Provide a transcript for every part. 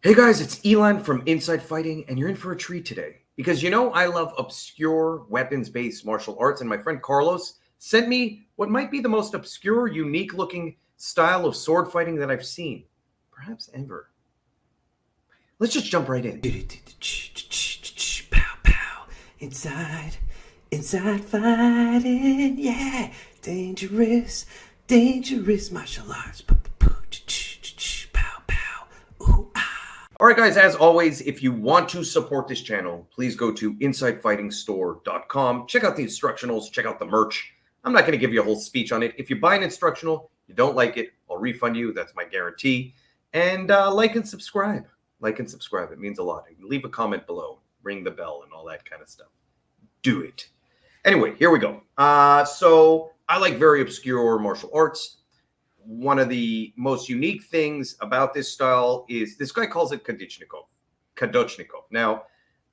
Hey guys, it's Elon from Inside Fighting, and you're in for a treat today. Because I love obscure weapons based martial arts, and my friend Carlos sent me what might be the most obscure, unique looking style of sword fighting that I've seen, perhaps ever. Let's just jump right in. Pow pow, inside fighting, yeah, dangerous martial arts. Pow pow, ooh ah. All right, guys, as always, if you want to support this channel, please go to InsideFightingStore.com. Check out the instructionals, check out the merch. I'm not going to give you a whole speech on it. If you buy an instructional, you don't like it, I'll refund you. That's my guarantee. And like and subscribe. Like and subscribe. It means a lot. Leave a comment below. Ring the bell and all that kind of stuff. Do it. Anyway, here we go. So I like very obscure martial arts. One of the most unique things about this style is this guy calls it Kadochnikov. Kadochnikov. Now,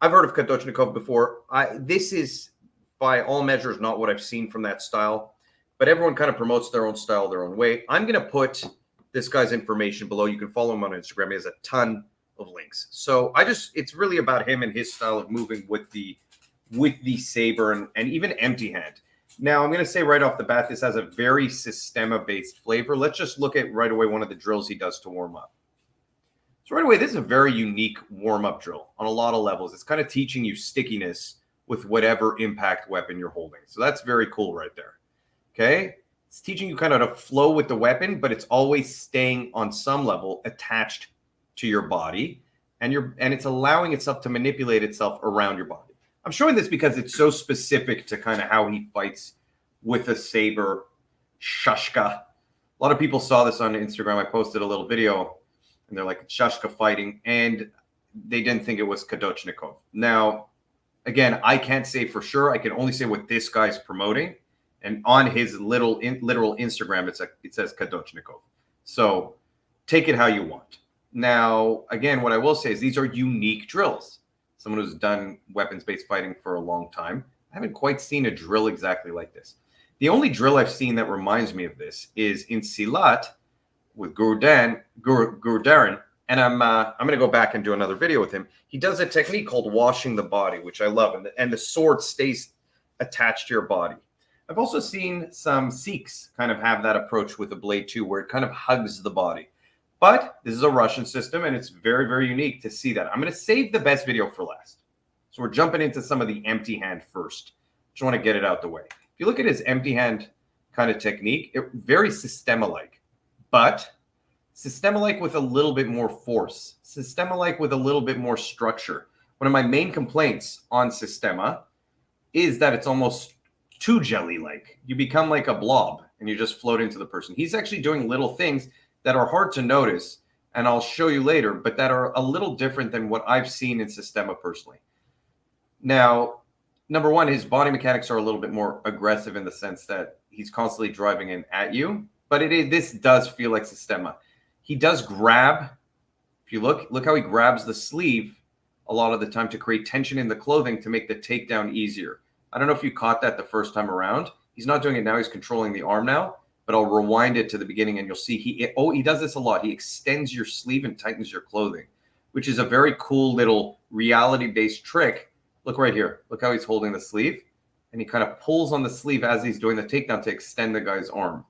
I've heard of Kadochnikov before. This is, by all measures, not what I've seen from that style, but everyone kind of promotes their own style their own way. I'm going to put this guy's information below. You can follow him on Instagram. He has a ton of links. So it's really about him and his style of moving with the saber and even empty hand. Now, I'm going to say right off the bat, this has a very Systema-based flavor. Let's just look at right away one of the drills he does to warm up. So right away, this is a very unique warm-up drill on a lot of levels. It's kind of teaching you stickiness with whatever impact weapon you're holding. So that's very cool right there. Okay? It's teaching you kind of to flow with the weapon, but it's always staying on some level attached to your body, and it's allowing itself to manipulate itself around your body. I'm showing this because it's so specific to kind of how he fights with a saber shushka. A lot of people saw this on Instagram. I posted a little video, and they're like, shushka fighting, and they didn't think it was Kadochnikov. Now, again, I can't say for sure. I can only say what this guy's promoting, and on his literal Instagram, it says Kadochnikov. So take it how you want. Now, again, what I will say is these are unique drills. Someone who's done weapons-based fighting for a long time. I haven't quite seen a drill exactly like this. The only drill I've seen that reminds me of this is in Silat with Gurdaran, and I'm going to go back and do another video with him. He does a technique called washing the body, which I love, and the sword stays attached to your body. I've also seen some Sikhs kind of have that approach with the blade too, where it kind of hugs the body. But this is a Russian system, and it's very, very unique to see that. I'm going to save the best video for last. So we're jumping into some of the empty hand first. Just want to get it out the way. If you look at his empty hand kind of technique, very Systema-like, but Systema-like with a little bit more force. Systema-like with a little bit more structure. One of my main complaints on Systema is that it's almost too jelly-like. You become like a blob, and you just float into the person. He's actually doing little things that are hard to notice, and I'll show you later, but that are a little different than what I've seen in Systema personally. Now, number one, his body mechanics are a little bit more aggressive in the sense that he's constantly driving in at you, but this does feel like Systema. He does grab. If you look how he grabs the sleeve a lot of the time to create tension in the clothing to make the takedown easier. I don't know if you caught that the first time around. He's not doing it now. He's controlling the arm now. But I'll rewind it to the beginning and you'll see he does this a lot. He extends your sleeve and tightens your clothing, which is a very cool little reality-based trick. Look right here. Look how he's holding the sleeve. And he kind of pulls on the sleeve as he's doing the takedown to extend the guy's arm.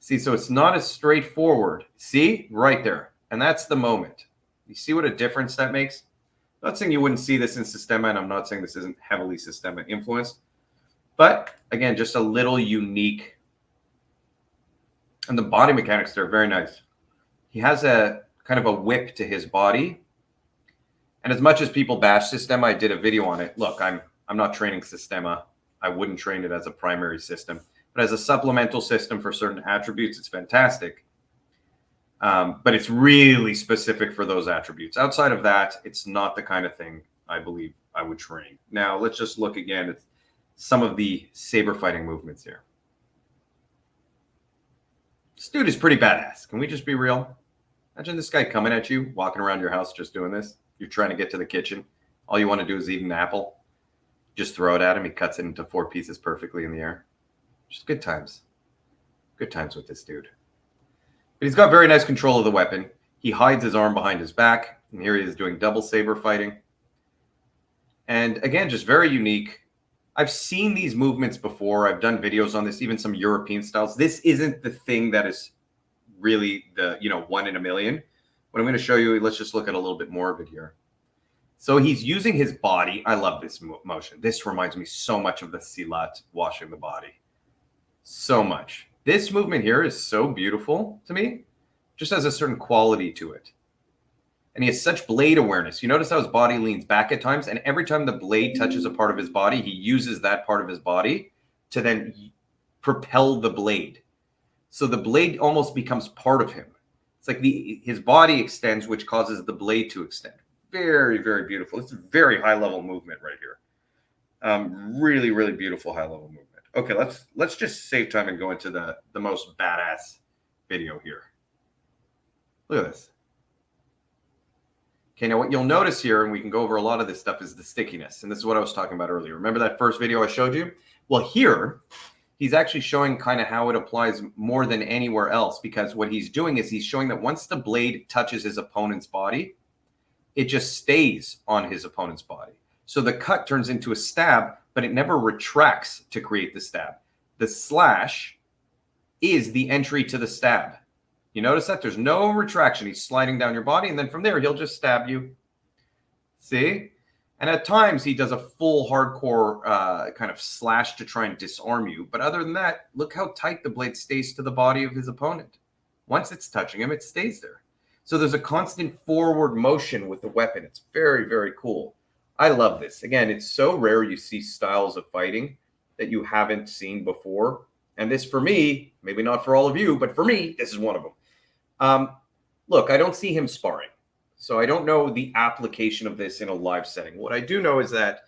See, so it's not as straightforward. See? Right there. And that's the moment. You see what a difference that makes? I'm not saying you wouldn't see this in Systema, and I'm not saying this isn't heavily Systema influenced. But, again, just a little unique. And the body mechanics there are very nice. He has a kind of a whip to his body. And as much as people bash Systema, I did a video on it. Look, I'm not training Systema. I wouldn't train it as a primary system. But as a supplemental system for certain attributes, it's fantastic. But it's really specific for those attributes. Outside of that, it's not the kind of thing I believe I would train. Now, let's just look again at some of the saber fighting movements here. This dude is pretty badass. Can we just be real? Imagine this guy coming at you, walking around your house just doing this. You're trying to get to the kitchen. All you want to do is eat an apple. Just throw it at him. He cuts it into 4 pieces perfectly in the air. Just good times. Good times with this dude. But he's got very nice control of the weapon. He hides his arm behind his back. And here he is doing double saber fighting. And again, just very unique. I've seen these movements before. I've done videos on this, even some European styles. This isn't the thing that is really the, one in a million. What I'm going to show you, let's just look at a little bit more of it here. So he's using his body. I love this motion. This reminds me so much of the silat, washing the body. So much. This movement here is so beautiful to me. Just has a certain quality to it. And he has such blade awareness. You notice how his body leans back at times, and every time the blade touches a part of his body, he uses that part of his body to then propel the blade. So the blade almost becomes part of him. It's like his body extends, which causes the blade to extend. Very, very beautiful. It's a very high-level movement right here. Really, really beautiful high-level movement. Okay, let's just save time and go into the most badass video here. Look at this. Okay, now what you'll notice here, and we can go over a lot of this stuff, is the stickiness. And this is what I was talking about earlier. Remember that first video I showed you? Well, here, he's actually showing kind of how it applies more than anywhere else, because what he's doing is he's showing that once the blade touches his opponent's body, it just stays on his opponent's body. So the cut turns into a stab, but it never retracts to create the stab. The slash is the entry to the stab. You notice that? There's no retraction. He's sliding down your body, and then from there, he'll just stab you. See? And at times, he does a full hardcore kind of slash to try and disarm you. But other than that, look how tight the blade stays to the body of his opponent. Once it's touching him, it stays there. So there's a constant forward motion with the weapon. It's very, very cool. I love this. Again, it's so rare you see styles of fighting that you haven't seen before. And this, for me, maybe not for all of you, but for me, this is one of them. Look, I don't see him sparring, so I don't know the application of this in a live setting. What I do know is that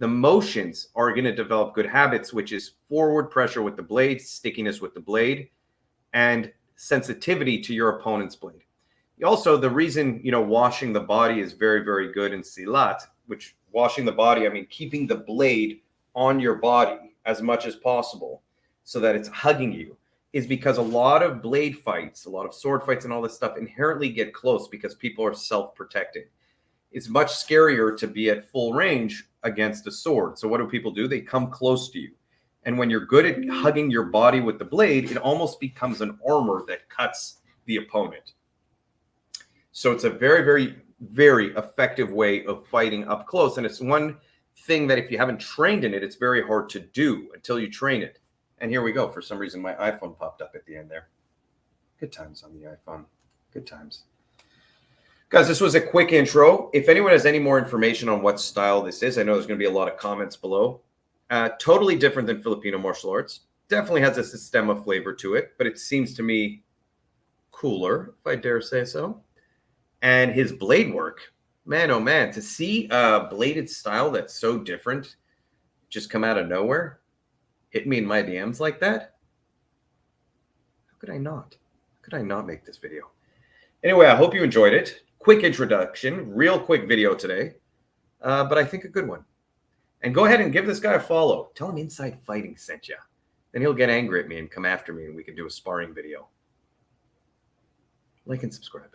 the motions are going to develop good habits, which is forward pressure with the blade, stickiness with the blade, and sensitivity to your opponent's blade. Also, the reason, washing the body is very, very good in silat, which washing the body, I mean, keeping the blade on your body as much as possible so that it's hugging you, is because a lot of blade fights, a lot of sword fights and all this stuff inherently get close because people are self-protecting. It's much scarier to be at full range against a sword. So what do people do? They come close to you. And when you're good at hugging your body with the blade, it almost becomes an armor that cuts the opponent. So it's a very, very, very effective way of fighting up close. And it's one thing that if you haven't trained in it, it's very hard to do until you train it. And here we go. For some reason, my iPhone popped up at the end there. Good times on the iPhone. Good times. Guys, this was a quick intro. If anyone has any more information on what style this is, I know there's going to be a lot of comments below. Totally different than Filipino martial arts. Definitely has a Systema flavor to it, but it seems to me cooler, if I dare say so. And his blade work, man, oh man, to see a bladed style that's so different just come out of nowhere, hit me in my DMs like that. How could I not? How could I not make this video? Anyway, I hope you enjoyed it. Quick introduction, real quick video today, but I think a good one. And go ahead and give this guy a follow. Tell him Inside Fighting sent you. Then he'll get angry at me and come after me and we can do a sparring video. Like and subscribe.